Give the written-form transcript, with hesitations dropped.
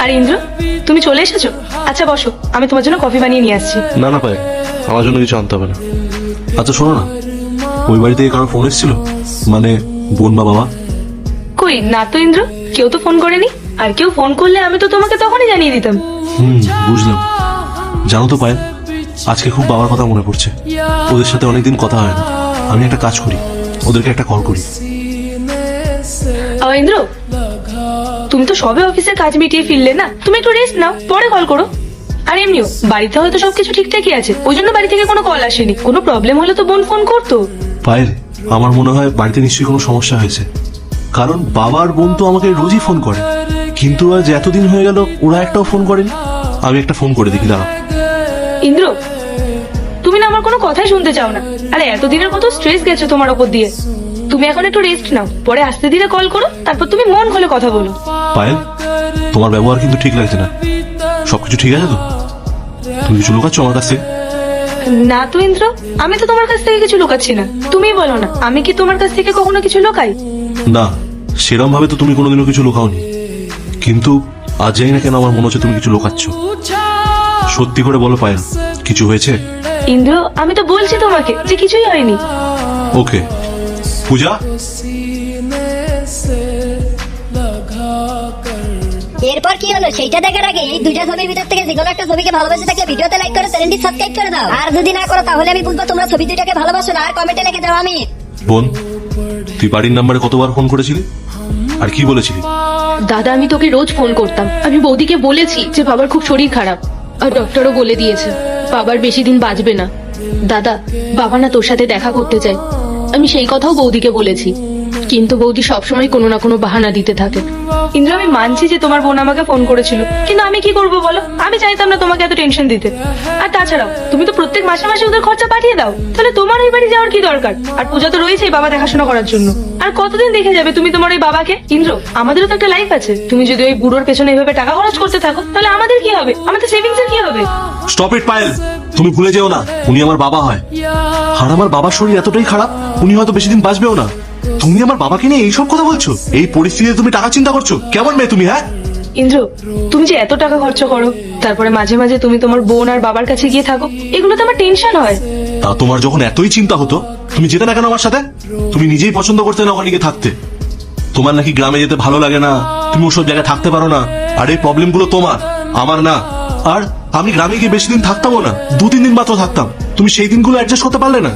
আর ইন্দ্র, তুমি চলে এসেছো? আচ্ছা বসো, আমি তোমার জন্য কফি বানিয়ে নিয়ে আসছি। না না পায়ে, আমার জন্য কিছু আনতে হবে না। আচ্ছা শোনো না, ওই বাড়ি থেকে কারো ফোন এসেছিল? মানে বোন বা বাবা? কই না তো ইন্দ্র, কেউ তো ফোন করেনি। আর কেউ ফোন করলে আমি তো তোমাকে তখনই জানিয়ে দিতাম। বুঝলাম। জানো তো পায়েল, আজকে খুব বাবার কথা মনে পড়ছে। ওদের সাথে অনেকদিন কথা হয় না। আমি একটা কাজ করি, ওদেরকে একটা কল করি। ইন্দ্র, তুমি তো সবে অফিসের কাজ মিটিয়ে ফিরলে না, তুমি একটু রেস্ট নাও, পরে কল করো। আর এমনিও বাড়িতে হয়তো সবকিছু ঠিকঠাকই আছে, ওই জন্য বাড়ি থেকে কোনো কল আসেনি। কোনো প্রবলেম হলে তো বোন ফোন করতো। পায়েল, আমার মনে হয় বাড়িতে নিশ্চয়ই কোনো সমস্যা হয়েছে, কারণ বাবার বোন তো আমাকে রোজই ফোন করে, কিন্তু আজ এতদিন হয়ে গেল ওরা একটাও ফোন করেনি। আমি একটা ফোন করে দেখি, দাঁড়া। ইন্দ্র, তুমি না আমার কোনো কথাই শুনতে চাও না। আরে এতদিনের কত স্ট্রেস গেছে তোমার ওপর দিয়ে। তুমি এখন একটু রেস্ট নাও, পরে আস্তে ধীরে কল করো, তারপর তুমি মন খুলে কথা বলো। পায়েল, তোমার ব্যবহার কিন্তু ঠিক লাগছে না। সবকিছু ঠিক আছে তো? তুমি কিছু লুকাচ্ছ আমার কাছ থেকে? না তো ইন্দ্র, আমি তো তোমার কাছ থেকে কিছু লুকাচ্ছি না। তুমিই বলো না, আমি কি তোমার কাছ থেকে কখনো কিছু লুকাই? না, সেরকম ভাবে তো তুমি কোনোদিনও কিছু লুকাওনি, কিন্তু আজ জানি না কেন আমার মনে হচ্ছে তুমি কিছু লুকাচ্ছ। সত্যি করে বলো পায়েল, কিছু হয়েছে? ইন্দ্র, আমি তো বলছি তোমাকে যে কিছুই হয়নি। ওকে পূজা, এরপর কি হলো সেইটা দেখার আগে এই দুইটা ছবির ভিতর থেকে যে কোনো একটা ছবিকে ভালোবাসে থাকলে ভিডিওতে লাইক করে চ্যানেলটি সাবস্ক্রাইব করে দাও। আর যদি না করো তাহলে আমি বুঝবো তোমরা ছবি দুইটাকে ভালোবাসো না। আর কমেন্টে লিখে দাও আমি। বোন, তুই বাড়ির নাম্বারে কতবার ফোন করেছিলি আর কি বলেছিলি? দাদা, আমি তোকে রোজ ফোন করতাম। আমি বৌদিকে বলেছি যে বাবার খুব শরীর খারাপ, আর ডক্টরও বলে দিয়েছে বাবার বেশি দিন বাঁচবে না। দাদা, বাবা না তোর সাথে দেখা করতে চায়। আমি সেই কথাও বৌদিকে বলেছি, কিন্তু বৌদি সবসময় কোনো না কোনো বাহানা দিতে থাকে। ইন্দ্র, আমি মানছি যে তোমার বোন আমাকে ফোন করেছিল, কিন্তু আমি কি করবো বলো? আমি চাইতাম না তোমাকে এত টেনশন দিতে। আর তাছাড়াও তুমি তো প্রত্যেক মাসে মাসে ওদের খরচা পাঠিয়ে দাও, তাহলে তোমার ওই বাড়ি যাওয়ার কি দরকার? আর পূজা তো রয়েছেই বাবা দেখাশোনা করার জন্য। আর কতদিন দেখে যাবে তুমি তোমার ওই বাবাকে? ইন্দ্র, আমাদেরও তো একটা লাইফ আছে। তুমি যদি ওই বুড়োর পেছনে এইভাবে টাকা খরচ করতে থাকো, তাহলে আমাদের কি হবে? আমাদের সেভিংস এর কি হবে? স্টপ ইট পায়েল, তুমি ভুলে যেও না উনি আমার বাবা হয়। আর আমার বাবার শরীর এতটাই খারাপ, উনি হয়তো বেশি দিন বাঁচবেও না। তুমি আমার বাবাকে নিয়ে এইসব কথা বলছো? এই পরিস্থিতিতে তুমি টাকা চিন্তা করছো? কেমন মেয়ে তুমি, হ্যাঁ? ইন্দ্র, তুমি যে এত টাকা খরচ করো, তারপরে মাঝে মাঝে তুমি তোমার বোন আর বাবার কাছে গিয়ে থাকো, এগুলো তো আমার টেনশন হয়। তা তোমার যখন এতই চিন্তা হতো, তুমি যেতে না কেন আমার সাথে? তুমি নিজেই পছন্দ করতে না ওখানে গিয়ে থাকতে। তোমার নাকি গ্রামে যেতে ভালো লাগে না, তুমি ওসব জায়গায় থাকতে পারো না। আর এই প্রবলেম গুলো তোমার, আমার না। আর আমি গ্রামে গিয়ে বেশি দিন থাকতামও না, 2-3 দিন মাত্র থাকতাম। তুমি সেই দিনগুলো অ্যাডজাস্ট করতে পারলে না?